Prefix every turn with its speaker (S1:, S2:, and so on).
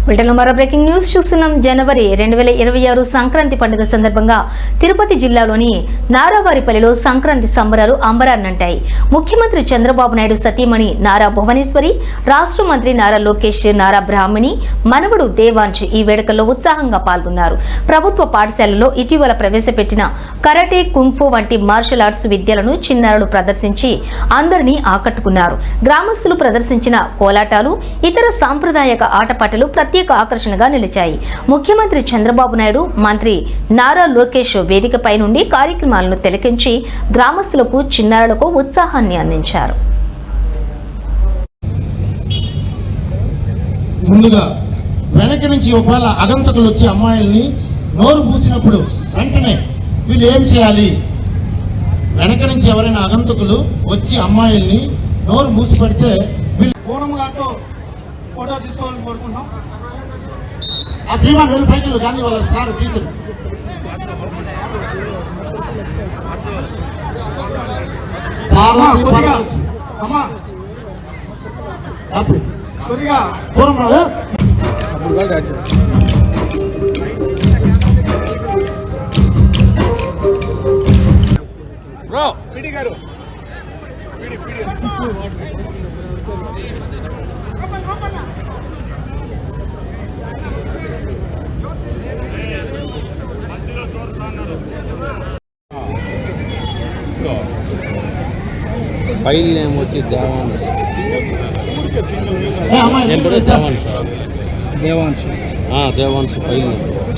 S1: బ్రిటన్లో మరో breaking news చూస్తున్నాం. జనవరి 2026 సంక్రాంతి పండుగ సందర్భంగా తిరుపతి జిల్లాలోని నారావారిపల్లిలో సంక్రాంతి సంబరాలు అంబరాన్నంటాయి. ముఖ్యమంత్రి చంద్రబాబు నాయుడు సతీమణి నారా భువనేశ్వరి, రాష్ట్ర మంత్రి నారా లోకేష్, నారా బ్రాహ్మణి మనవడు దేవాంశ్ ఈ వేడుకల్లో ఉత్సాహంగా పాల్గొన్నారు. ప్రభుత్వ పాఠశాలలో ఇటీవల ప్రవేశపెట్టిన కరాటే, కుంఫు వంటి మార్షల్ ఆర్ట్స్ విద్యలను చిన్నారులు ప్రదర్శించి అందరినీ ఆకట్టుకున్నారు. గ్రామస్తులు ప్రదర్శించిన కోలాటాలు, ఇతర సాంప్రదాయక ఆటపాటలు ప్రత్యేక ఆకర్షణగా నిలిచాయి. ముఖ్యమంత్రి చంద్రబాబు నాయుడు, మంత్రి నారా లోకేష్ వేదికపై నుండి కార్యక్రమాలను తిలకించి గ్రామస్తులకు, చిన్నారులకు ఉత్సాహాన్ని అందించారు.
S2: ముందుగా వెనక నుంచి ఒకవేళ అగంతకులు వచ్చి అమ్మాయిల్ని నోరు పూసినప్పుడు వెంటనే వీళ్ళు ఏం చేయాలి? వెనక నుంచి ఎవరైనా అగంతకులు వచ్చి అమ్మాయిల్ని నోరు మూసి పెడితే వీళ్ళు ఫోటో తీసుకోవాలని కోరుకుంటున్నాం. ఆ శ్రీమాన్ వెళ్ళి పైకి గాంధీ వాళ్ళ సార్ తీసుకు
S3: ఫైల్ నేమ్ వచ్చి దేవాన్స్. Devan's file name.